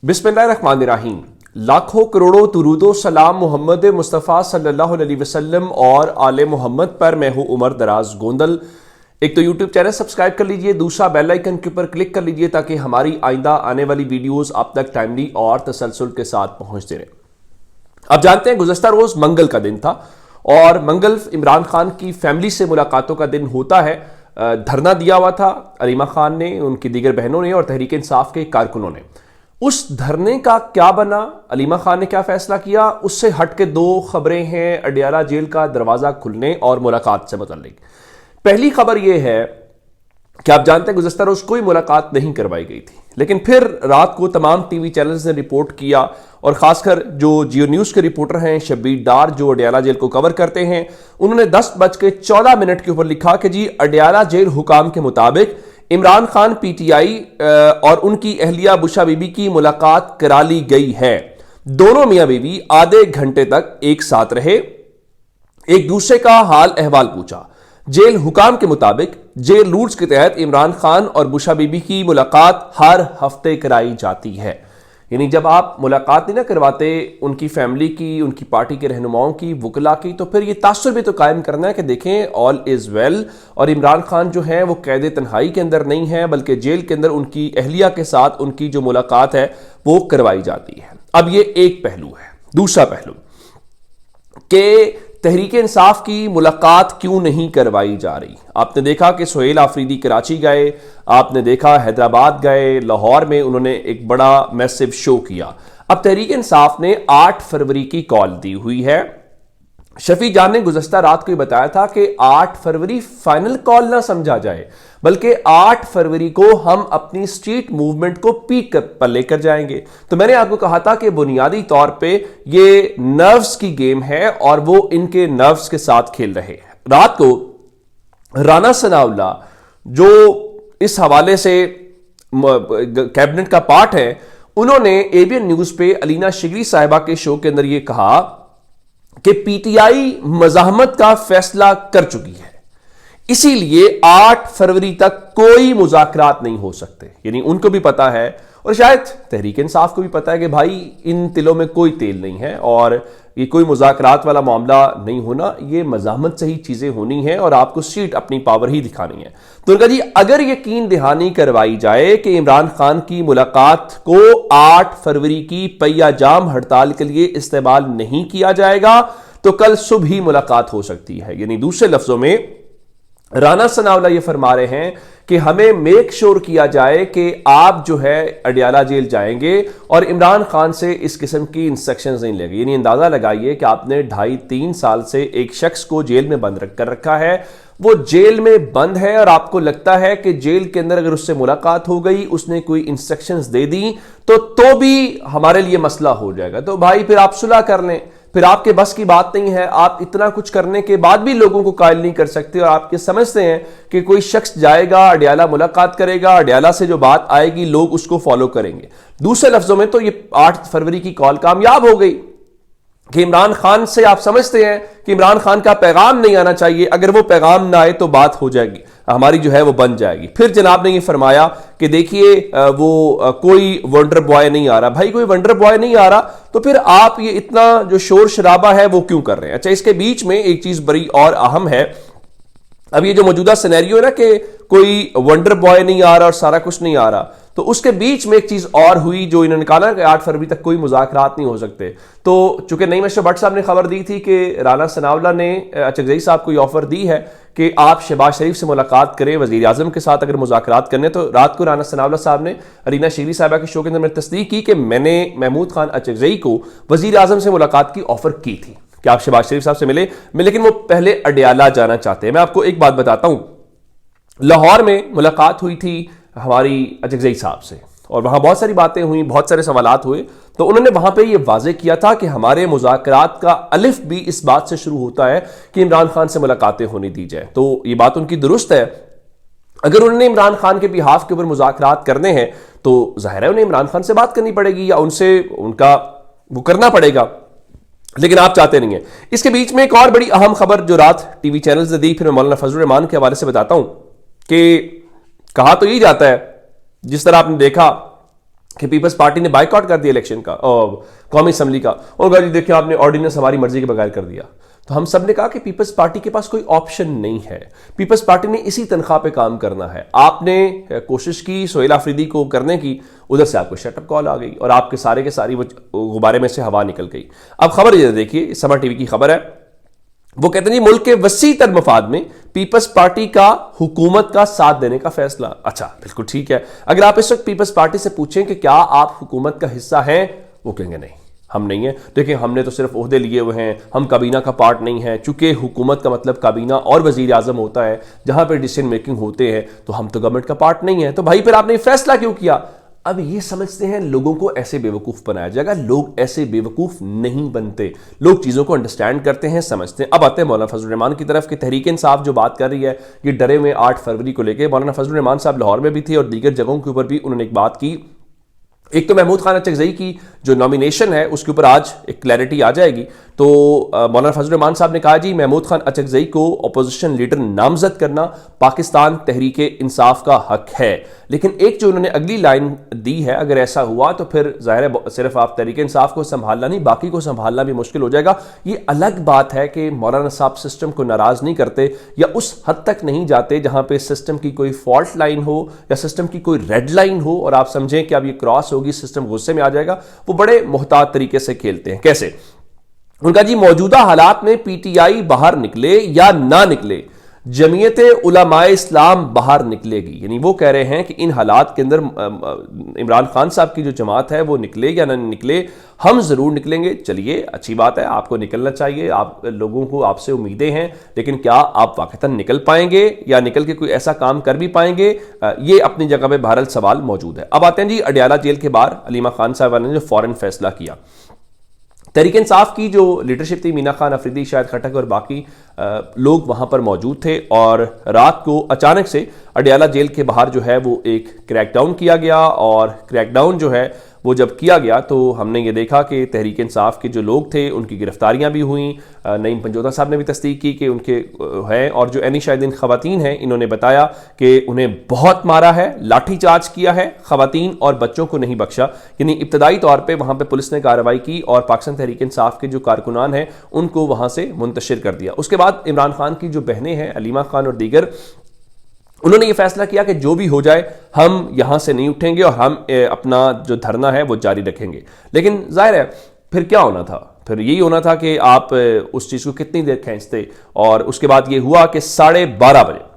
बिस्मिल्लाहिर्रहमानिर्रहीम। लाखों करोड़ों दुरूदो सलाम मोहम्मद मुस्तफ़ा सल्लल्लाहु अलैहि वसल्लम और आले मोहम्मद पर। मैं हूँ उमर दराज गोंदल। एक तो यूट्यूब चैनल सब्सक्राइब कर लीजिए, दूसरा बेल आइकन के ऊपर क्लिक कर लीजिए ताकि हमारी आइंदा आने वाली वीडियोस आप तक टाइमली और तसलसल के साथ पहुँचते रहें। अब जानते हैं गुज़श्ता रोज़ मंगल का दिन था और मंगल इमरान खान की फैमिली से मुलाकातों का दिन होता है। धरना दिया हुआ था अलीमा खान ने, उनकी दीगर बहनों ने और तहरीक इंसाफ के कारकुनों ने। उस धरने का क्या बना, अलीमा खान ने क्या फैसला किया, उससे हट के दो खबरें हैं अडियाला जेल का दरवाजा खुलने और मुलाकात से मुताल्लिक। पहली खबर यह है कि आप जानते हैं गुज़श्ता रोज कोई मुलाकात नहीं करवाई गई थी, लेकिन फिर रात को तमाम टीवी चैनल्स ने रिपोर्ट किया और खासकर जो जियो न्यूज़ के रिपोर्टर हैं शब्बीर डार, जो अडियाला जेल को कवर करते हैं, उन्होंने 10:14 के ऊपर लिखा कि जी अडियाला जेल हुकाम के मुताबिक इमरान खान पीटीआई और उनकी अहलिया बुशा बीबी की मुलाकात करा ली गई है। दोनों मियां बीवी आधे घंटे तक एक साथ रहे, एक दूसरे का हाल अहवाल पूछा। जेल हुकाम के मुताबिक जेल रूल्स के तहत इमरान खान और बुशा बीबी की मुलाकात हर हफ्ते कराई जाती है। यानी जब आप मुलाकात नहीं ना करवाते उनकी फैमिली की, उनकी पार्टी के रहनुमाओं की, वकला की, तो फिर ये तासुर भी तो कायम करना है कि देखें ऑल इज वेल और इमरान खान जो है वो कैद तन्हाई के अंदर नहीं है, बल्कि जेल के अंदर उनकी अहलिया के साथ उनकी जो मुलाकात है वो करवाई जाती है। अब ये एक पहलू है। दूसरा पहलू कि तहरीक इंसाफ की मुलाकात क्यों नहीं करवाई जा रही। आपने देखा कि सुहेल आफरीदी कराची गए, आपने देखा हैदराबाद गए, लाहौर में उन्होंने एक बड़ा मैसिव शो किया। अब तहरीक इंसाफ ने 8 फरवरी की कॉल दी हुई है। शफी जान ने गुज़श्ता रात को बताया था कि 8 फरवरी फाइनल कॉल ना समझा जाए, बल्कि 8 फरवरी को हम अपनी स्ट्रीट मूवमेंट को पीक पर लेकर जाएंगे। तो मैंने आपको कहा था कि बुनियादी तौर पे ये नर्व्स की गेम है और वो इनके नर्व्स के साथ खेल रहे हैं। रात को राना सनाउल्लाह, जो इस हवाले से कैबिनेट का पार्ट है, उन्होंने एबीएन न्यूज पे अलीना शिगरी साहिबा के शो के अंदर यह कहा कि पीटीआई मज़ाहमत का फैसला कर चुकी है, इसीलिए 8 फरवरी तक कोई मुज़ाकरात नहीं हो सकते। यानी उनको भी पता है और शायद तहरीक इंसाफ को भी पता है कि भाई इन तिलों में कोई तेल नहीं है और ये कोई मुज़ाकरात वाला मामला नहीं होना, ये मज़ाहमत से ही चीज़ें होनी है और आपको सीट अपनी पावर ही दिखानी है। तो उनका जी अगर यकीन दहानी करवाई जाए कि इमरान खान की मुलाकात को 8 फरवरी की पहिया जाम हड़ताल के लिए इस्तेमाल नहीं किया जाएगा तो कल सुबह ही मुलाकात हो सकती है। यानी दूसरे लफ्जों में राना सनाउल्लाह ये फरमा रहे हैं कि हमें मेक श्योर किया जाए कि आप जो है अडियाला जेल जाएंगे और इमरान खान से इस किस्म की इंस्ट्रक्शंस नहीं लेंगे। यानी अंदाजा लगाइए कि आपने 2.5-3 साल से एक शख्स को जेल में बंद कर रखा है, वो जेल में बंद है और आपको लगता है कि जेल के अंदर अगर उससे मुलाकात हो गई, उसने कोई इंस्ट्रक्शंस दे दी तो भी हमारे लिए मसला हो जाएगा। तो भाई फिर आप सुलह कर लें, फिर आपके बस की बात नहीं है। आप इतना कुछ करने के बाद भी लोगों को कायल नहीं कर सकते और आप ये समझते हैं कि कोई शख्स जाएगा अडियाला मुलाकात करेगा, अडियाला से जो बात आएगी लोग उसको फॉलो करेंगे। दूसरे लफ्जों में तो ये 8 फरवरी की कॉल कामयाब हो गई कि इमरान खान से आप समझते हैं कि इमरान खान का पैगाम नहीं आना चाहिए, अगर वो पैगाम ना आए तो बात हो जाएगी, हमारी जो है वो बन जाएगी। फिर जनाब ने ये फरमाया कि देखिए वो कोई वंडर बॉय नहीं आ रहा। भाई कोई वंडर बॉय नहीं आ रहा तो फिर आप ये इतना जो शोर शराबा है वो क्यों कर रहे हैं। अच्छा, इसके बीच में एक चीज बड़ी और अहम है। अब ये जो मौजूदा सिनेरियो है ना कि कोई वंडर बॉय नहीं आ रहा और सारा कुछ नहीं आ रहा, तो उसके बीच में एक चीज और हुई जो इन्होंने कहा ना कि 8 फरवरी तक कोई मुज़ाकरात नहीं हो सकते। तो चूंकि नईम अशरफ भट्ट साहब ने खबर दी थी कि राना सनाउल्लाह ने अचकज़ई साहब को ये ऑफर दी है कि आप शहबाज शरीफ से मुलाकात करें, वज़ीर आज़म के साथ अगर मुज़ाकरात करने। तो रात को राना सनाउल्लाह साहब ने अलीना शिगरी साहिबा के शो के अंदर मैंने तस्दीक की कि मैंने महमूद खान अचकज़ई को वज़ीर आज़म से मुलाकात की ऑफर की थी कि आप शहबाज शरीफ साहब से मिले, लेकिन वो पहले अडियाला जाना चाहते हैं। मैं आपको एक बात बताता हूं, लाहौर में मुलाकात हुई थी हमारी अचकज़ई साहब से और वहां बहुत सारी बातें हुई, बहुत सारे सवालात हुए। तो उन्होंने वहां पे ये वाजे किया था कि हमारे मुज़ाकरात का अलिफ भी इस बात से शुरू होता है कि इमरान खान से मुलाकातें होने दी जाए। तो ये बात उनकी दुरुस्त है। अगर उन्होंने इमरान खान के बिहाफ के ऊपर मुज़ाकरात करने हैं तो जाहिर है उन्हें इमरान खान से बात करनी पड़ेगी या उनसे उनका वो करना पड़ेगा, लेकिन आप चाहते नहीं है। इसके बीच में एक और बड़ी अहम खबर जो रात टीवी चैनल से दी, फिर मैं मौलाना फजलुर रहमान के हवाले से बताता हूं कि कहा तो यही जाता है, जिस तरह आपने देखा کہ پیپلز پارٹی نے بائیکاٹ کر دیا الیکشن کا، قومی اسمبلی کا، اور کہا جی دیکھیں آپ نے آرڈیننس ہماری مرضی کے بغیر کر دیا. تو ہم سب نے کہا کہ پیپلز پارٹی کے پاس کوئی آپشن نہیں ہے، پیپلز پارٹی نے اسی تنخواہ پہ کام کرنا ہے. آپ نے کوشش کی سہیل آفریدی کو کرنے کی، ادھر سے آپ کو شٹ اپ کال آ گئی اور آپ کے سارے کے ساری وہ غبارے میں سے ہوا نکل گئی. اب خبر یہ دیکھیے، سما ٹی وی کی خبر ہے، وہ کہتے ہیں ملک کے وسیع تر مفاد میں پیپلز پارٹی کا حکومت کا ساتھ دینے کا فیصلہ. اچھا بالکل ٹھیک ہے. اگر آپ اس وقت پیپلز پارٹی سے پوچھیں کہ کیا آپ حکومت کا حصہ ہیں، وہ کہیں گے نہیں ہم نہیں ہیں. دیکھیں ہم نے تو صرف عہدے لیے ہوئے ہیں، ہم کابینہ کا پارٹ نہیں ہیں. چونکہ حکومت کا مطلب کابینہ اور وزیر اعظم ہوتا ہے جہاں پہ ڈیسیژن میکنگ ہوتے ہیں، تو ہم تو گورنمنٹ کا پارٹ نہیں ہیں. تو بھائی پھر آپ نے یہ فیصلہ کیوں کیا؟ اب یہ سمجھتے ہیں لوگوں کو ایسے بیوقوف بنایا جائے گا. لوگ ایسے بیوقوف نہیں بنتے، لوگ چیزوں کو انڈرسٹینڈ کرتے ہیں، سمجھتے ہیں. اب آتے ہیں مولانا فضل الرحمان کی طرف کہ تحریک انصاف جو بات کر رہی ہے یہ ڈرے میں 8 فروری کو لے کے. مولانا فضل الرحمان صاحب لاہور میں بھی تھے اور دیگر جگہوں کے اوپر بھی انہوں نے ایک بات کی. ایک تو محمود خان اچکزئی کی جو نامینیشن ہے اس کے اوپر آج ایک کلیئرٹی آ جائے گی. تو مولانا فضل الرحمان صاحب نے کہا جی محمود خان اچکزئی کو اپوزیشن لیڈر نامزد کرنا پاکستان تحریک انصاف کا حق ہے. لیکن ایک جو انہوں نے اگلی لائن دی ہے، اگر ایسا ہوا تو پھر ظاہر ہے صرف آپ تحریک انصاف کو سنبھالنا نہیں، باقی کو سنبھالنا بھی مشکل ہو جائے گا. یہ الگ بات ہے کہ مولانا صاحب سسٹم کو ناراض نہیں کرتے یا اس حد تک نہیں جاتے جہاں پہ سسٹم کی کوئی فالٹ لائن ہو یا سسٹم کی کوئی ریڈ لائن ہو اور آپ سمجھیں کہ اب یہ کراس ہوگی، سسٹم غصے میں آ جائے گا. وہ بڑے محتاط طریقے سے کھیلتے ہیں. کیسے؟ ان کا جی موجودہ حالات میں پی ٹی آئی باہر نکلے یا نہ نکلے، جمعیت علماء اسلام باہر نکلے گی. یعنی وہ کہہ رہے ہیں کہ ان حالات کے اندر عمران خان صاحب کی جو جماعت ہے وہ نکلے یا نہ نکلے، ہم ضرور نکلیں گے. چلیے اچھی بات ہے، آپ کو نکلنا چاہیے، آپ لوگوں کو آپ سے امیدیں ہیں، لیکن کیا آپ واقعتاً نکل پائیں گے یا نکل کے کوئی ایسا کام کر بھی پائیں گے؟ یہ اپنی جگہ پہ بہرحال سوال موجود ہے. اب آتے ہیں جی اڈیالہ جیل کے باہر علیمہ خان صاحب نے جو فوراً فیصلہ کیا. تحریک انصاف کی جو لیڈرشپ تھی، مینا خان افریدی، شاہد خٹک اور باقی لوگ وہاں پر موجود تھے، اور رات کو اچانک سے اڈیالہ جیل کے باہر جو ہے وہ ایک کریک ڈاؤن کیا گیا. اور کریک ڈاؤن جو ہے وہ جب کیا گیا تو ہم نے یہ دیکھا کہ تحریک انصاف کے جو لوگ تھے ان کی گرفتاریاں بھی ہوئیں. نعیم پنجوتا صاحب نے بھی تصدیق کی کہ ان کے ہیں، اور جو عینی شاہدین خواتین ہیں انہوں نے بتایا کہ انہیں بہت مارا ہے، لاٹھی چارج کیا ہے، خواتین اور بچوں کو نہیں بخشا. یعنی ابتدائی طور پہ وہاں پہ پولیس نے کارروائی کی اور پاکستان تحریک انصاف کے جو کارکنان ہیں ان کو وہاں سے منتشر کر دیا. اس کے بعد عمران خان کی جو بہنیں ہیں علیمہ خان اور دیگر، انہوں نے یہ فیصلہ کیا کہ جو بھی ہو جائے ہم یہاں سے نہیں اٹھیں گے اور ہم اپنا جو دھرنا ہے وہ جاری رکھیں گے. لیکن ظاہر ہے پھر کیا ہونا تھا؟ پھر یہی ہونا تھا کہ آپ اس چیز کو کتنی دیر کھینچتے. اور اس کے بعد یہ ہوا کہ 12:30 بجے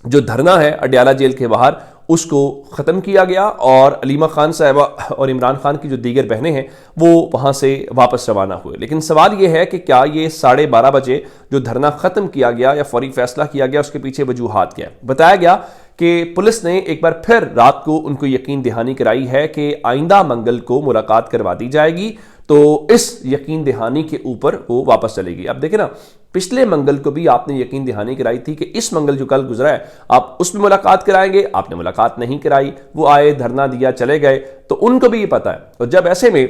جو دھرنا ہے اڈیالہ جیل کے باہر اس کو ختم کیا گیا، اور علیمہ خان صاحبہ اور عمران خان کی جو دیگر بہنیں ہیں وہ وہاں سے واپس روانہ ہوئے. لیکن سوال یہ ہے کہ کیا یہ 12:30 بجے جو دھرنا ختم کیا گیا یا فوری فیصلہ کیا گیا اس کے پیچھے وجوہات کیا ہے؟ بتایا گیا کہ پولیس نے ایک بار پھر رات کو ان کو یقین دہانی کرائی ہے کہ آئندہ منگل کو ملاقات کروا دی جائے گی، تو اس یقین دہانی کے اوپر وہ واپس چلے گی. اب دیکھیں نا، پچھلے منگل کو بھی آپ نے یقین دہانی کرائی تھی کہ اس منگل جو کل گزرا ہے آپ اس میں ملاقات کرائیں گے، آپ نے ملاقات نہیں کرائی. وہ آئے، دھرنا دیا، چلے گئے. تو ان کو بھی یہ پتا ہے. اور جب ایسے میں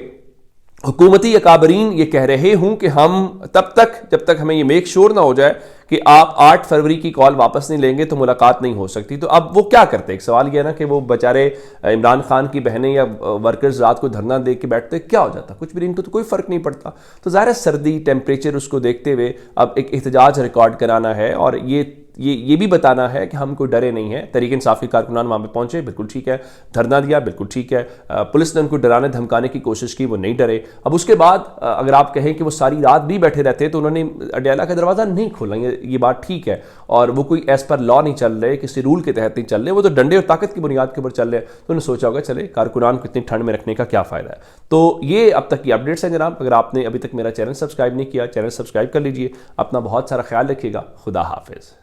حکومتی اکابرین یہ کہہ رہے ہوں کہ ہم تب تک جب تک ہمیں یہ میک شور نہ ہو جائے کہ آپ 8 فروری کی کال واپس نہیں لیں گے تو ملاقات نہیں ہو سکتی، تو اب وہ کیا کرتے؟ ایک سوال یہ ہے نا کہ وہ بیچارے عمران خان کی بہنیں یا ورکرز رات کو دھرنا دے کے بیٹھتے، کیا ہو جاتا؟ کچھ بھی، ان کو تو کوئی فرق نہیں پڑتا. تو ظاہر ہے سردی، ٹیمپریچر اس کو دیکھتے ہوئے اب ایک احتجاج ریکارڈ کرانا ہے اور یہ بھی بتانا ہے کہ ہم کوئی ڈرے نہیں ہیں. تحریک انصاف کے کارکنان وہاں پہ پہنچے، بالکل ٹھیک ہے، دھرنا دیا، بالکل ٹھیک ہے. پولیس نے ان کو ڈرانے دھمکانے کی کوشش کی، وہ نہیں ڈرے. اب اس کے بعد اگر آپ کہیں کہ وہ ساری رات بھی بیٹھے رہتے تو انہوں نے اڈیالہ کا دروازہ نہیں کھولا، یہ بات ٹھیک ہے. اور وہ کوئی ایز پر لا نہیں چل رہے، کسی رول کے تحت نہیں چل رہے، وہ تو ڈنڈے اور طاقت کی بنیاد کے اوپر چل رہے ہیں. تو انہوں نے سوچا ہوگا چلے کارکنان کو اتنی ٹھنڈ میں رکھنے کا کیا فائدہ ہے. تو یہ اب تک کی اپڈیٹس ہیں جناب. اگر آپ نے ابھی تک میرا چینل سبسکرائب نہیں کیا، چینل سبسکرائب کر لیجئے. اپنا بہت سارا خیال رکھیے گا. خدا حافظ.